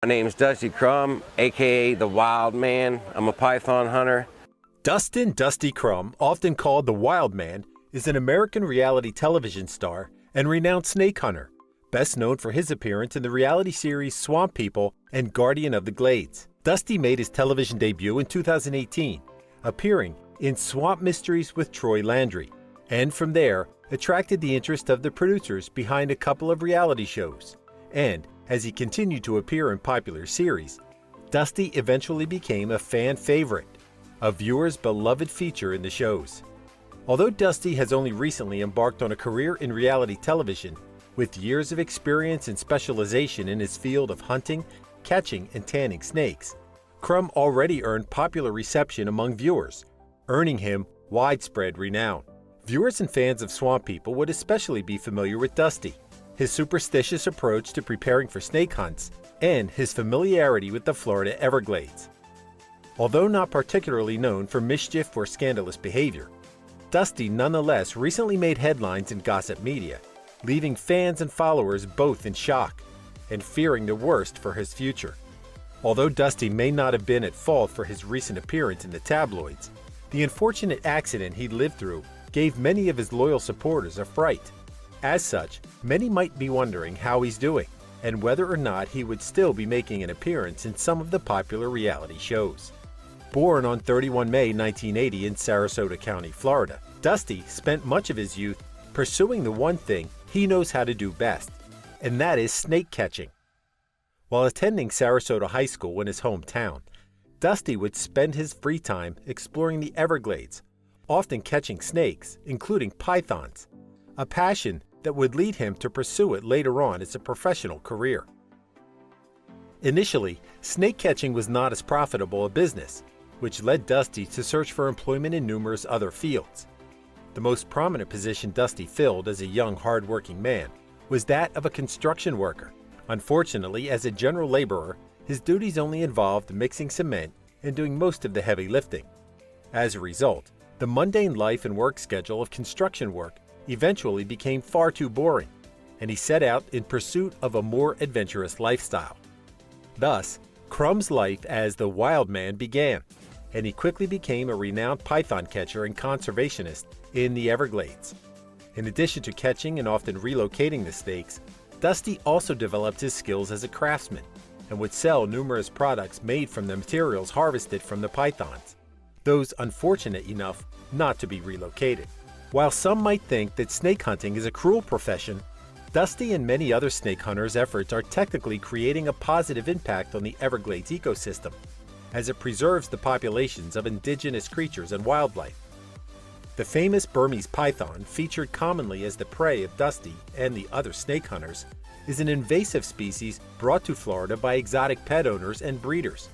name's Dusty Crum, aka the Wild Man. I'm a python hunter. Dusty Crum, often called the Wild Man, is an American reality television star and renowned snake hunter, best known for his appearance in the reality series Swamp People and Guardian of the Glades. Dusty made his television debut in 2018, appearing in Swamp Mysteries with Troy Landry, and from there attracted the interest of the producers behind a couple of reality shows. And as he continued to appear in popular series, Dusty eventually became a fan favorite, a viewer's beloved feature in the shows. Although Dusty has only recently embarked on a career in reality television, with years of experience and specialization in his field of hunting, catching, and tanning snakes, Crum already earned popular reception among viewers, earning him widespread renown. Viewers and fans of Swamp People would especially be familiar with Dusty, his superstitious approach to preparing for snake hunts, and his familiarity with the Florida Everglades. Although not particularly known for mischief or scandalous behavior, Dusty nonetheless recently made headlines in gossip media, leaving fans and followers both in shock and fearing the worst for his future. Although Dusty may not have been at fault for his recent appearance in the tabloids, the unfortunate accident he lived through gave many of his loyal supporters a fright. As such, many might be wondering how he's doing and whether or not he would still be making an appearance in some of the popular reality shows. Born on 31 May 1980 in Sarasota County, Florida, Dusty spent much of his youth pursuing the one thing he knows how to do best, and that is snake catching. While attending Sarasota High School in his hometown, Dusty would spend his free time exploring the Everglades, often catching snakes, including pythons, a passion that would lead him to pursue it later on as a professional career. Initially, snake catching was not as profitable a business, which led Dusty to search for employment in numerous other fields. The most prominent position Dusty filled as a young, hard-working man was that of a construction worker. Unfortunately, as a general laborer, his duties only involved mixing cement and doing most of the heavy lifting. As a result, the mundane life and work schedule of construction work eventually became far too boring, and he set out in pursuit of a more adventurous lifestyle. Thus, Crum's life as the Wild Man began, and he quickly became a renowned python catcher and conservationist in the Everglades. In addition to catching and often relocating the snakes, Dusty also developed his skills as a craftsman and would sell numerous products made from the materials harvested from the pythons, those unfortunate enough not to be relocated. While some might think that snake hunting is a cruel profession, Dusty and many other snake hunters' efforts are technically creating a positive impact on the Everglades ecosystem, as it preserves the populations of indigenous creatures and wildlife. The famous Burmese python, featured commonly as the prey of Dusty and the other snake hunters, is an invasive species brought to Florida by exotic pet owners and breeders.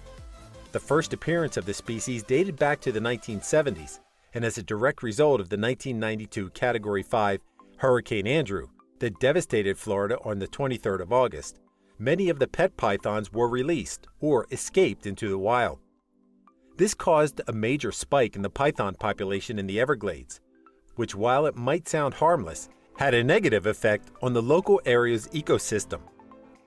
The first appearance of the species dated back to the 1970s, and as a direct result of the 1992 Category 5 Hurricane Andrew that devastated Florida on the 23rd of August, many of the pet pythons were released or escaped into the wild. This caused a major spike in the python population in the Everglades, which, while it might sound harmless, had a negative effect on the local area's ecosystem.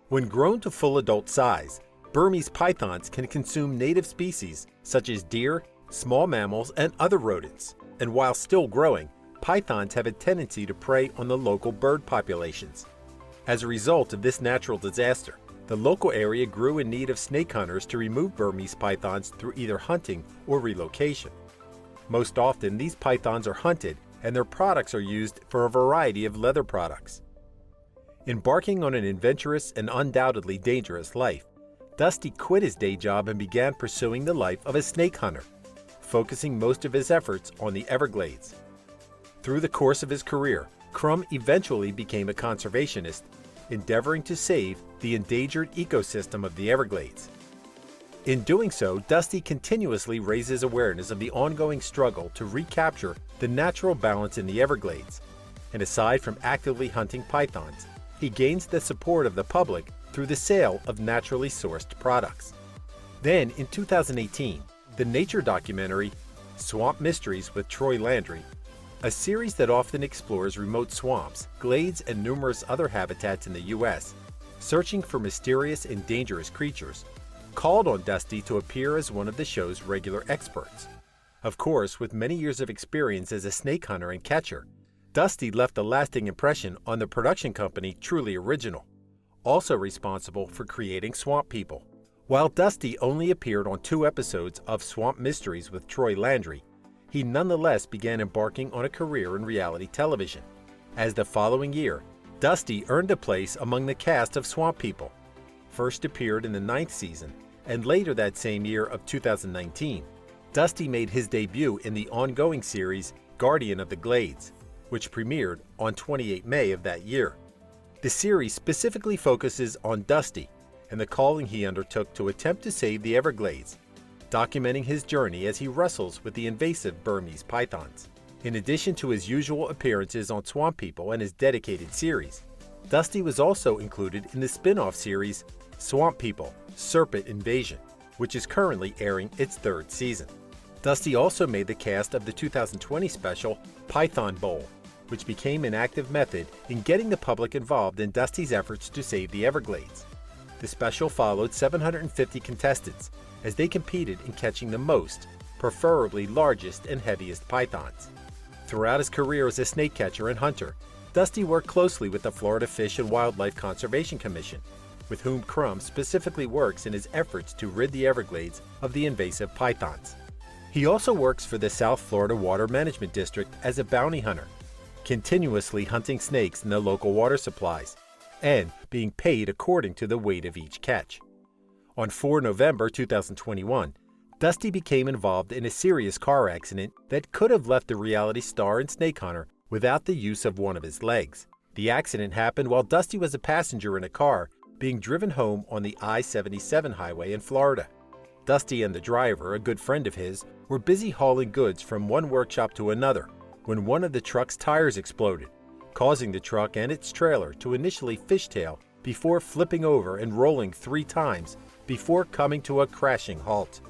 When grown to full adult size, Burmese pythons can consume native species such as deer, small mammals, and other rodents, and while still growing, pythons have a tendency to prey on the local bird populations. As a result of this natural disaster, the local area grew in need of snake hunters to remove Burmese pythons through either hunting or relocation. Most often, these pythons are hunted and their products are used for a variety of leather products. Embarking on an adventurous and undoubtedly dangerous life, Dusty quit his day job and began pursuing the life of a snake hunter, focusing most of his efforts on the Everglades. Through the course of his career, Crum eventually became a conservationist, endeavoring to save the endangered ecosystem of the Everglades. In doing so, Dusty continuously raises awareness of the ongoing struggle to recapture the natural balance in the Everglades, and aside from actively hunting pythons, he gains the support of the public through the sale of naturally sourced products. Then, in 2018, the nature documentary Swamp Mysteries with Troy Landry, a series that often explores remote swamps, glades, and numerous other habitats in the U.S., searching for mysterious and dangerous creatures, called on Dusty to appear as one of the show's regular experts. Of course, with many years of experience as a snake hunter and catcher, Dusty left a lasting impression on the production company Truly Original, also responsible for creating Swamp People. While Dusty only appeared on 2 episodes of Swamp Mysteries with Troy Landry, he nonetheless began embarking on a career in reality television, as the following year, Dusty earned a place among the cast of Swamp People, first appeared in the 9th season, and later that same year of 2019, Dusty made his debut in the ongoing series Guardian of the Glades, which premiered on 28 May of that year. The series specifically focuses on Dusty and the calling he undertook to attempt to save the Everglades, documenting his journey as he wrestles with the invasive Burmese pythons. In addition to his usual appearances on Swamp People and his dedicated series, Dusty was also included in the spin-off series Swamp People: Serpent Invasion, which is currently airing its 3rd season. Dusty also made the cast of the 2020 special Python Bowl, which became an active method in getting the public involved in Dusty's efforts to save the Everglades. The special followed 750 contestants as they competed in catching the most, preferably largest and heaviest pythons. Throughout his career as a snake catcher and hunter, Dusty worked closely with the Florida Fish and Wildlife Conservation Commission, with whom Crum specifically works in his efforts to rid the Everglades of the invasive pythons. He also works for the South Florida Water Management District as a bounty hunter, continuously hunting snakes in the local water supplies, and being paid according to the weight of each catch. On 4 November 2021, Dusty became involved in a serious car accident that could have left the reality star and snake hunter without the use of one of his legs. The accident happened while Dusty was a passenger in a car being driven home on the I-77 highway in Florida. Dusty and the driver, a good friend of his, were busy hauling goods from one workshop to another when one of the truck's tires exploded, causing the truck and its trailer to initially fishtail before flipping over and rolling 3 times before coming to a crashing halt.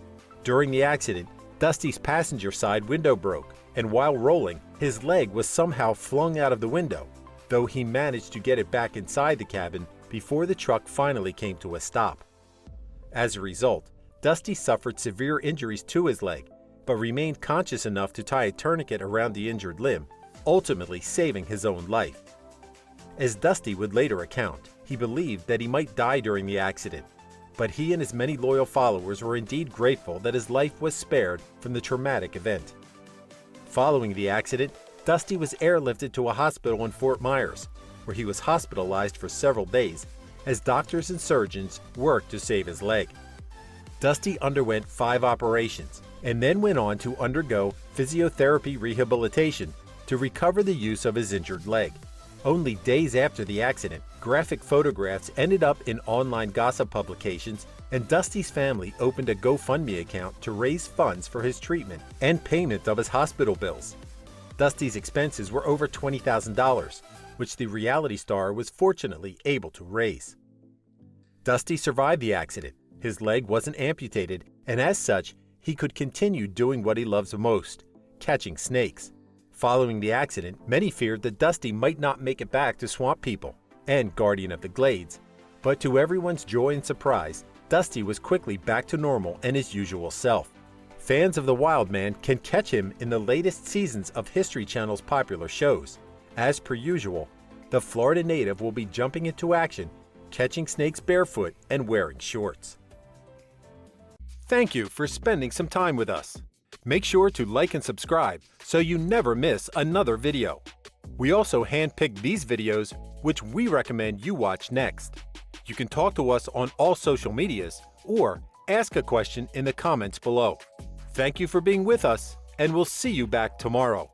During the accident, Dusty's passenger side window broke, and while rolling, his leg was somehow flung out of the window, though he managed to get it back inside the cabin before the truck finally came to a stop. As a result, Dusty suffered severe injuries to his leg, but remained conscious enough to tie a tourniquet around the injured limb, ultimately saving his own life. As Dusty would later recount, he believed that he might die during the accident, but he and his many loyal followers were indeed grateful that his life was spared from the traumatic event. Following the accident, Dusty was airlifted to a hospital in Fort Myers, where he was hospitalized for several days as doctors and surgeons worked to save his leg. Dusty underwent 5 operations and then went on to undergo physiotherapy rehabilitation to recover the use of his injured leg. Only days after the accident, graphic photographs ended up in online gossip publications, and Dusty's family opened a GoFundMe account to raise funds for his treatment and payment of his hospital bills. Dusty's expenses were over $20,000, which the reality star was fortunately able to raise. Dusty survived the accident. His leg wasn't amputated, and as such, he could continue doing what he loves most, catching snakes. Following the accident, many feared that Dusty might not make it back to Swamp People and Guardian of the Glades, but to everyone's joy and surprise, Dusty was quickly back to normal and his usual self. Fans of the Wild Man can catch him in the latest seasons of History Channel's popular shows. As per usual, the Florida native will be jumping into action, catching snakes barefoot and wearing shorts. Thank you for spending some time with us. Make sure to like and subscribe so you never miss another video. We also handpicked these videos which we recommend you watch next. You can talk to us on all social medias or ask a question in the comments below. Thank you for being with us, and we'll see you back tomorrow.